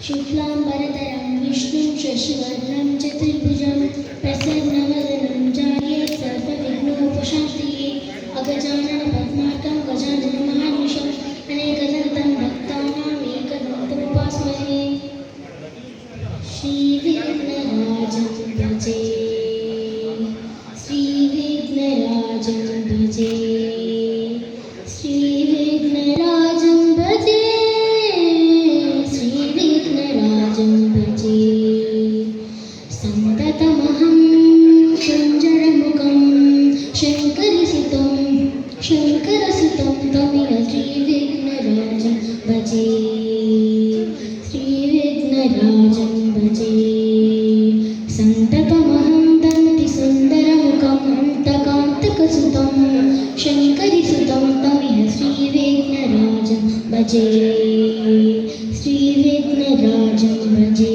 शुक्लांबरधरं विष्णुं शशिवर्णं चतुर्भुजं प्रसन्नवदनं ध्यायेत् सर्वविघ्नोपशान्तये अगजानन पद्मार्कं गजाननमहानिशम् अनेकदन्तं भक्तानां एकदन्तमुपास्महे श्रीविघ्नराजं भजे श्रीविघ्नराजं भजे श्रीविघ्नराजं भजे श्रीविघ्नराजं भजे सन्ततमहं शञ्जरमुखं शङ्करसुतं तमिह श्रीविघ्नराजं भजे श्रीविघ्नराजं भजे सन्ततमहं दन्तिसुन्दरमुखं अन्तकान्तकसुतं शङ्करसुतं तमिह श्रीविघ्नराजं भजे श्रीविघ्नराजं भजे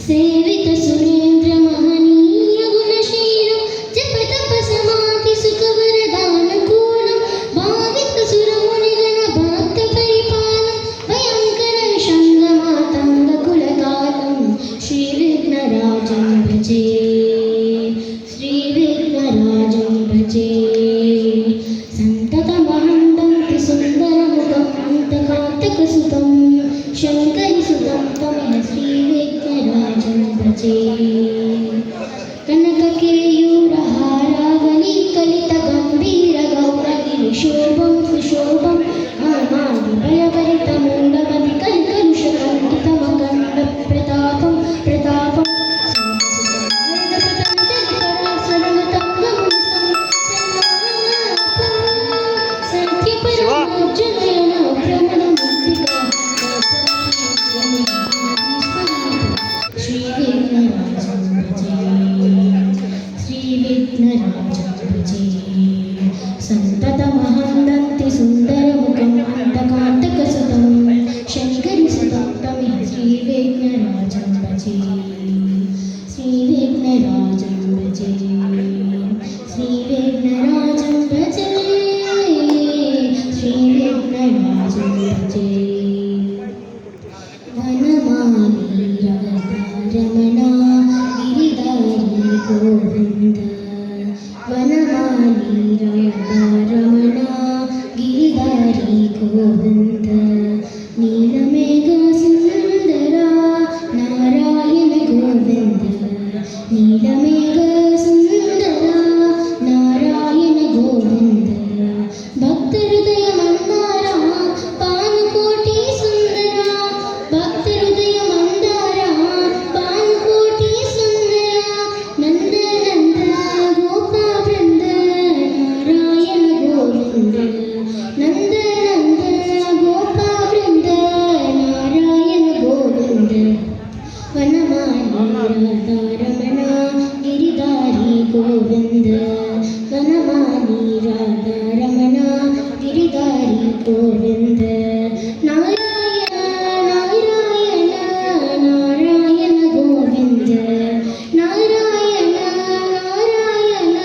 सेवितसुरेन्द्रमहनीयगुणशीलं जपतपसमाधिसुखवरदानकूलं भावितसुरमुनिगणभक्तपरिपालं भयङ्करविषङ्गमातङ्गकुलकालं श्रीविघ्नराजं भजे श्रीविघ्नराजं भजे सन्ततमहं दन्तिसुन्दरमुखं अन्तकान्तकसुतं शङ्करसुतं तमिह श्रीविघ्नराजं भजे कनककेयूरहारावलीकलितगम्भीरगौरगिरिशोभं सुशोभं मामादिभयभरितमूलमतिकल्कलुषकण्डितमकण्डप्रतापं प्रतापं श्रीविघ्नराजं भजे सन्ततमहं दन्तिसुन्दरमुखं अन्तकान्तकसुतं शङ्करसुतं तमिह श्रीविघ्नराजं भजे श्रीविघ्नराजं भजे श्रीविघ्नराजं भजे श्रीविघ्नराजं भजे वनमाली रमणा गिरिधारी गोविन्द वनमाली रमणा गिरिधारी गोविन्द नीलमेघसुन्दरा नारायण गोविन्द नीलमेघसुन्दरा नारायण गोविन्द भक्तहृदयमन्दारा पानुकोटि सुन्दरा भक्तहृदयमन्दारा पानुकोटि सुन्दरा नन्द नन्द गोपवृन्द नारायण गोविन्द नन्द नन्द गोपवृन्द नारायण गोविन्द वनमाली राधारमणा गिरिधारी गोविन्द वनमाली राधारमणा गिरिधारी गोविन्द नारायण नारायण नारायण गोविन्द नारायण नारायण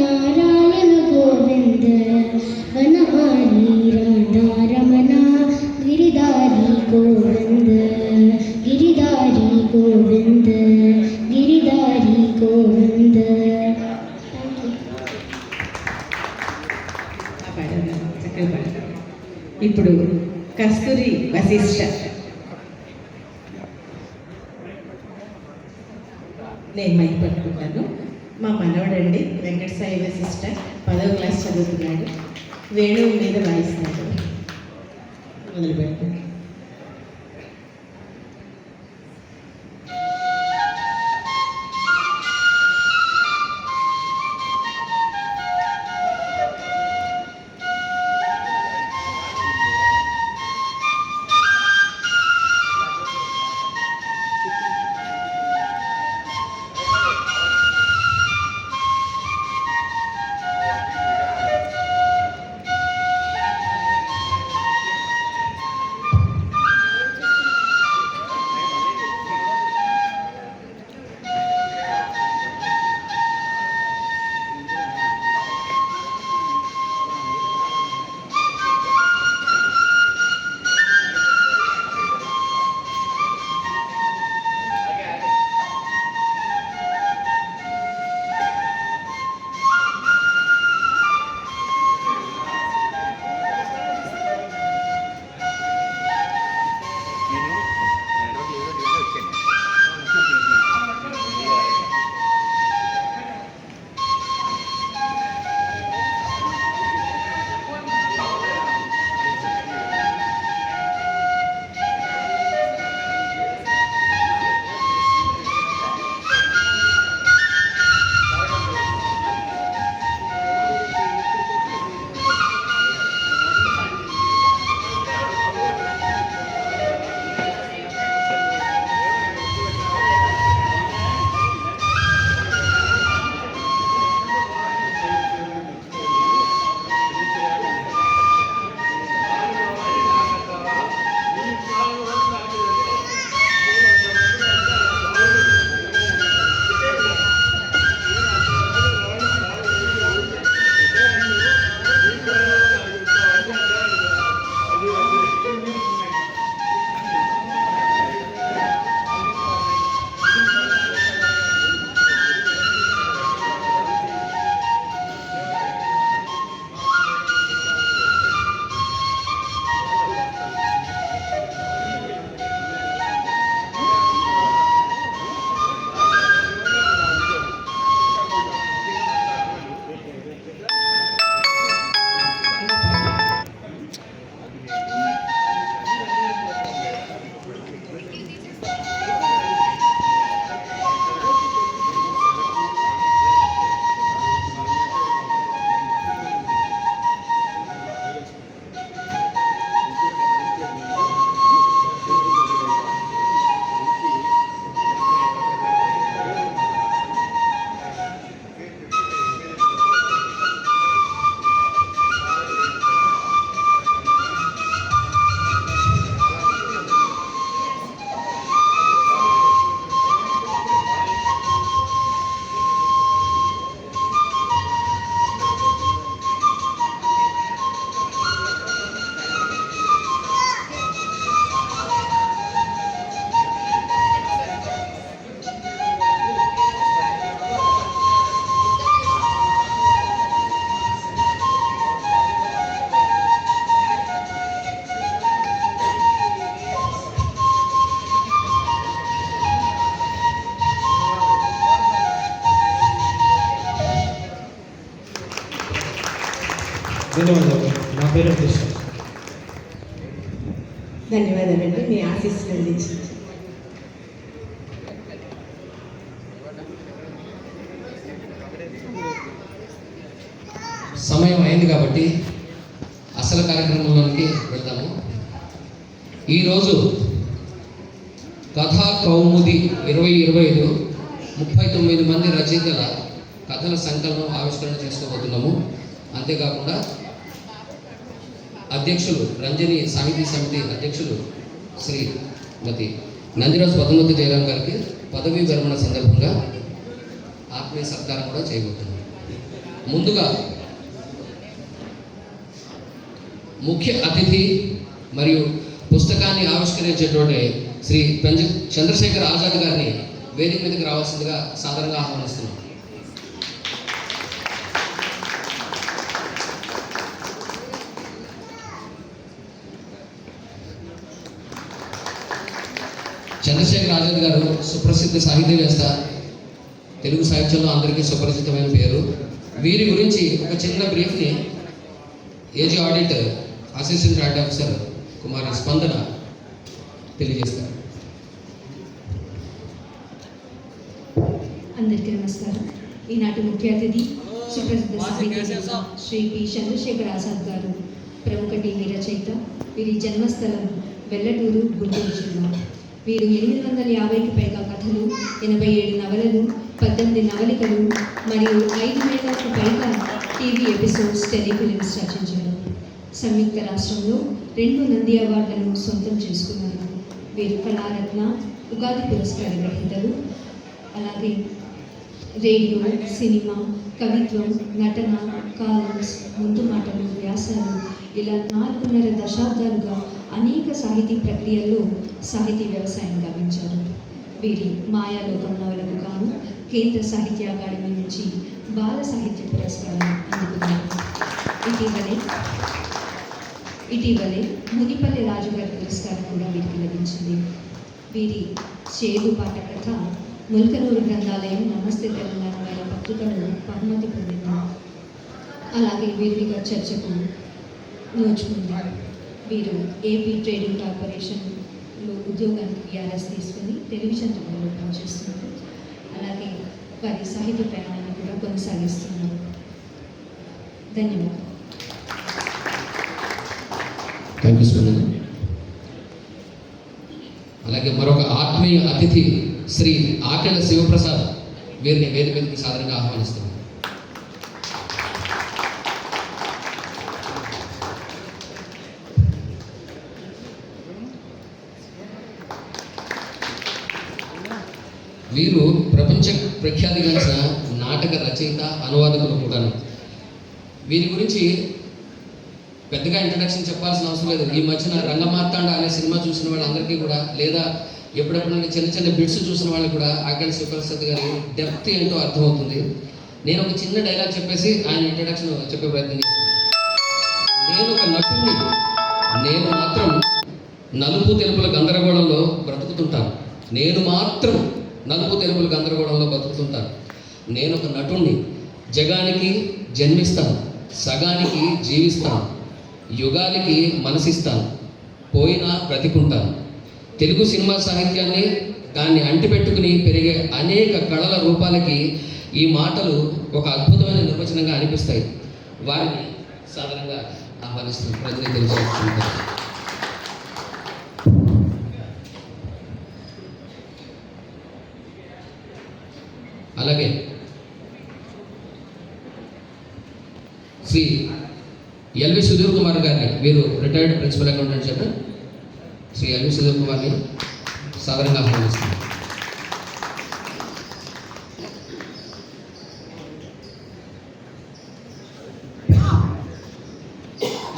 नारायण गोविन्द वनमाली राधारमणा गिरिधारी गोविन्द गिरिधारी गोविन्द गिरिधारी गोविन्द ఇప్పుడు కస్తూరి వశిష్ఠ నేను మైక్ పట్టుకుంటాను. మా మనవడండి వెంకట సాయి వశిష్ఠ 10వ క్లాస్ చదువుతున్నాడు. వేణువు మీద వాయిస్తున్నాడు. మొదలు పెడతాను. ధన్యవాదాలు. నా పేరు కృష్ణ. ధన్యవాదాలండి మీ ఆశీస్సులు అందించి. సమయం అయింది కాబట్టి అసలు కార్యక్రమంలోనికి వెళ్తాము. ఈరోజు కథా కౌముది 2025 39 మంది రచయితల కథల సంకలనం ఆవిష్కరణ చేసుకోబోతున్నాము. అంతేకాకుండా అధ్యక్షులు రంజని సాహితీ సమితి అధ్యక్షులు శ్రీమతి నందిరాజు పద్మవతి జయరాం గారికి పదవీ విరమణ సందర్భంగా ఆత్మీయ సత్కారం కూడా చేయబోతున్నాం. ముందుగా ముఖ్య అతిథి మరియు పుస్తకాన్ని ఆవిష్కరించేటువంటి శ్రీ చంద్రశేఖర్ ఆజాద్ గారిని వేదిక మీదకి రావాల్సిందిగా సాదరంగా ఆహ్వానిస్తున్నాం. చంద్రశేఖర్ ఆజాద్ గారు సుప్రసిద్ధ సాహిత్యవేత్త, తెలుగు సాహిత్యంలో అందరికీ సుపరిచితమైన పేరు. వీరి గురించి ఒక చిన్న బ్రీఫ్ని AG audit assistant audit officer Kumari Spandana తెలియజేస్తారు. అందరికీ నమస్కారం. ఈనాటి ముఖ్య అతిథి సుప్రసిద్ధ సాహిత్యవేత్త శ్రీ పి చంద్రశేఖర్ ఆజాద్ గారు, ప్రముఖ టీవీ రచయిత. వీరి జన్మస్థలం వెల్లటూరు, గుంటూరు జిల్లా. వీరు 850కి పైగా కథలు, 87 నవలలు, 18 నవలికలు మరియు 5,000కు పైగా టీవీ ఎపిసోడ్స్, టెలిఫిలిమ్స్ రచించారు. సంయుక్త రాష్ట్రంలో 2 నంది అవార్డులను సొంతం చేసుకున్నారు. వీరు కళారత్న, ఉగాది పురస్కార గ్రహీతలు. అలాగే రేడియో, సినిమా, కవిత్వం, నటన, కాలమ్స్, ముందు మాటలు, వ్యాసాలు ఇలా 4.5 దశాబ్దాలుగా అనేక సాహితీ ప్రక్రియల్లో సాహితీ వ్యవసాయం గావించారు. వీరి మాయాలోకం నవలకు గాను కేంద్ర సాహిత్య అకాడమీ నుంచి బాల సాహిత్య పురస్కారం అందుకున్నారు. ఇటీవలే మునిపల్లి రాజుగారి పురస్కారం కూడా వీరికి లభించింది. వీరి చేదు పాట కథ ముల్కనూరు గ్రంథాలయం నమస్తే తెలంగాణ గారి పత్రికలు బహుమతి పొందింది. అలాగే వీరిగా చర్చకు నోచుకుంది. వీరు ఏపీ ట్రేడింగ్ కార్పొరేషన్లో ఉద్యోగానికి VRS తీసుకుని టెలివిజన్ రంగంలో పనిచేస్తున్నారు. అలాగే వారి సాహిత్య ప్రయాణాన్ని కూడా కొనసాగిస్తున్నారు. ధన్యవాదాలు. థ్యాంక్ యూ స్పందన. అలాగే మరొక ఆత్మీయ అతిథి శ్రీ ఆకెళ్ళ శివప్రసాద్, వీరిని వేదిక మీదకి సాధారణంగా ఆహ్వానిస్తున్నాం. వీరు ప్రపంచ ప్రఖ్యాతిగాంచిన నాటక రచయిత, అనువాదకులు కూడాను. వీరి గురించి పెద్దగా ఇంట్రడక్షన్ చెప్పాల్సిన అవసరం లేదు. ఈ మధ్యన రంగమార్తాండ అనే సినిమా చూసిన వాళ్ళందరికీ కూడా, లేదా ఎప్పుడెప్పుడు చిన్న చిన్న బిట్స్ చూసిన వాళ్ళకి కూడా ఆకెళ్ళ శివప్రసాద్ గారి డెప్త్ ఏంటో అర్థమవుతుంది. నేను ఒక చిన్న డైలాగ్ చెప్పేసి ఆయన ఇంట్రడక్షన్ చెప్పే ప్రయత్నం చేస్తాను. నేను ఒక నటుడిని, నేను మాత్రం నలుపు తెలుపుల గందరగోళంలో బ్రతుకుతుంటాను. నేను మాత్రం నలుపు తెలుపుల గందరగోళంలో బ్రతుకుతుంటాను. నేను ఒక నటుడిని, జగానికి జన్మిస్తాను, సగానికి జీవిస్తాను, యుగానికి మనసిస్తాను, పోయినా బ్రతికుంటాను. తెలుగు సినిమా సాహిత్యాన్ని, దాన్ని అంటిపెట్టుకుని పెరిగే అనేక కళల రూపాలకి ఈ మాటలు ఒక అద్భుతమైన నిర్వచనంగా అనిపిస్తాయి. వారిని సాధారణంగా ఆహ్వానిస్తున్న ప్రజలు తెలుసుకుంటారు. అలాగే శ్రీ ఎల్వి సుధీర్ కుమార్ గారిని, వీరు retired principal accountant general, Shri LV Sudheer కుమార్ని సాధారణంగా ఆహ్వానిస్తున్నారు.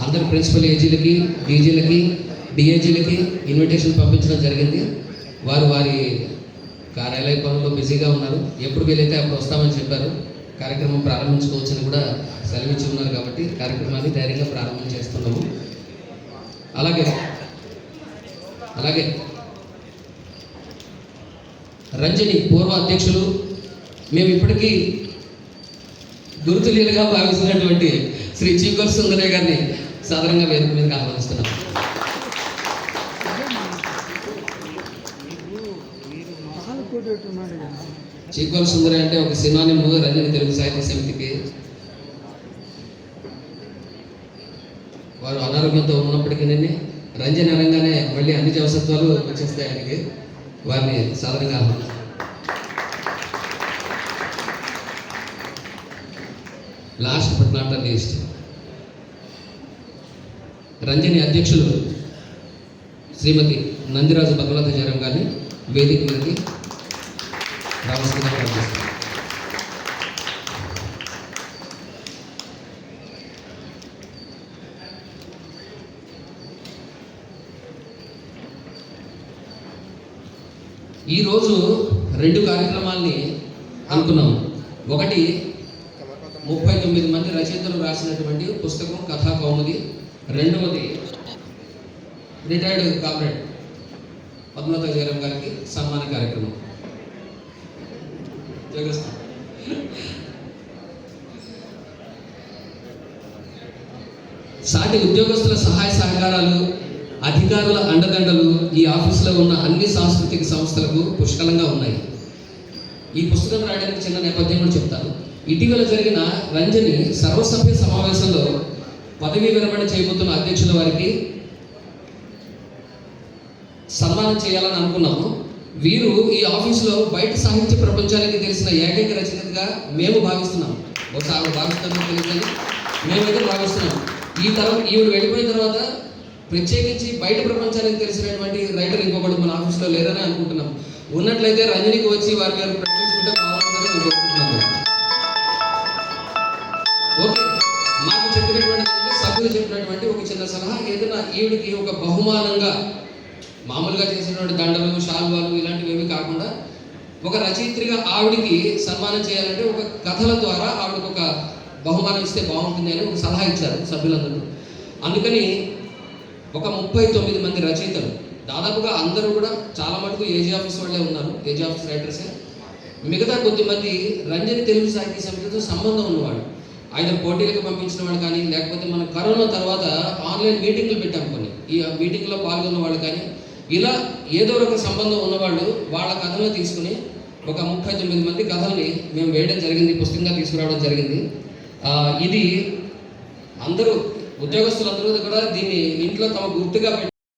అందరు ప్రిన్సిపల్ ఏజీలకి, డీజీలకి, డిఏజీలకి ఇన్విటేషన్ పంపించడం జరిగింది. వారు వారి కార్యాలయ పనుల్లో బిజీగా ఉన్నారు. ఎప్పుడు వీలైతే అప్పుడు వస్తామని చెప్పారు. కార్యక్రమం ప్రారంభించుకోవచ్చని కూడా సెలవిచ్చి ఉన్నారు. కాబట్టి కార్యక్రమాన్ని ధైర్యంగా ప్రారంభం చేస్తున్నాము. అలాగే రంజని పూర్వ అధ్యక్షులు, మేము ఇప్పటికీ గుర్తులీలుగా భావిస్తున్నటువంటి శ్రీ చీకొల సుందరయ్య గారిని సాధారణంగా వేదిక మీదకి ఆహ్వానిస్తున్నాం. చీకొల సుందరయ్య అంటే ఒక సినానిమ్ రంజని తెలుగు సాహిత్య సమితికి. వారు అనారోగ్యంతో ఉన్నప్పటికీ రంజని అనగానే మళ్ళీ అన్ని జవసత్వాలు వచ్చేస్తాయి ఆయనకి. వారిని సాధారణంగా last but not the least Ranjani అధ్యక్షులు శ్రీమతి నందిరాజు భగవత జయరాం గారిని వేదిక మీదకి రావాల్సిందిగా ప్రార్థిస్తున్నాను. ఈరోజు 2 కార్యక్రమాల్ని అనుకున్నాము. ఒకటి 39 మంది రచయితలు రాసినటువంటి పుస్తకం కథా కౌముది. రెండవది రిటైర్డ్ కామ్రేడ్ పద్మనాథ జయరాం గారికి సన్మాన కార్యక్రమం. సాటి ఉద్యోగస్తుల సహాయ సహకారాలు, అధికారుల అండదండలు ఈ ఆఫీసులో ఉన్న అన్ని సాంస్కృతిక సంస్థలకు పుష్కలంగా ఉన్నాయి. ఈ పుస్తకం రాయడానికి చిన్న నేపథ్యం కూడా చెప్తాను. ఇటీవల జరిగిన రంజని సర్వసభ్య సమావేశంలో పదవీ విరమణ చేయబోతున్న అధ్యక్షుల వారికి సన్మానం చేయాలని అనుకున్నాము. వీరు ఈ ఆఫీసులో బయట సాహిత్య ప్రపంచానికి తెలిసిన ఏకైక రచయితగా మేము భావిస్తున్నాం. బహుశా ఆవిడ భావిస్తుందో తెలియదని మేమైతే భావిస్తున్నాం. ఈవిడ వెళ్ళిపోయిన తర్వాత ప్రత్యేకించి బయట ప్రపంచానికి తెలిసినటువంటి రైటర్ ఇంకొకటి మన ఆఫీస్లో లేరని అనుకుంటున్నాం. ఉన్నట్లయితే రంజనికి వచ్చి వారి గారు ప్రకటించుకుంటే బాగుంటుందని అనుకుంటున్నాము. ఓకే, మాకు చెప్పినటువంటి సభ్యులు చెప్పినటువంటి ఒక చిన్న సలహా, ఏదైనా ఈవిడికి ఒక బహుమానంగా మామూలుగా చేసినటువంటి దండలు, శాల్వాలు ఇలాంటివి ఏమీ కాకుండా ఒక రచయిత్రిగా ఆవిడికి సన్మానం చేయాలంటే ఒక కథల ద్వారా ఆవిడకి ఒక బహుమానం ఇస్తే బాగుంటుంది అని ఒక సలహా ఇచ్చారు సభ్యులందరూ. అందుకని ఒక 39 మంది రచయితలు, దాదాపుగా అందరూ కూడా చాలా మటుకు ఏజీ ఆఫీస్ వాళ్ళే ఉన్నారు, ఏజీ ఆఫీస్ రైటర్సే. మిగతా కొద్దిమంది రంజని తెలుగు సాహిత్య సమితితో సంబంధం ఉన్నవాళ్ళు, ఆయన పోటీలకు పంపించిన వాళ్ళు కానీ, లేకపోతే మన కరోనా తర్వాత ఆన్లైన్ మీటింగ్లు పెట్టాం కొన్ని, ఈ మీటింగ్లో పాల్గొన్న వాళ్ళు కానీ, ఇలా ఏదో ఒక సంబంధం ఉన్నవాళ్ళు వాళ్ళ కథలను తీసుకుని ఒక 39 మంది కథల్ని మేము వేయడం జరిగింది, పుస్తకంగా తీసుకురావడం జరిగింది. ఇది అందరూ ఉద్యోగస్తులందరూ కూడా దీన్ని ఇంట్లో తమ గుర్తుగా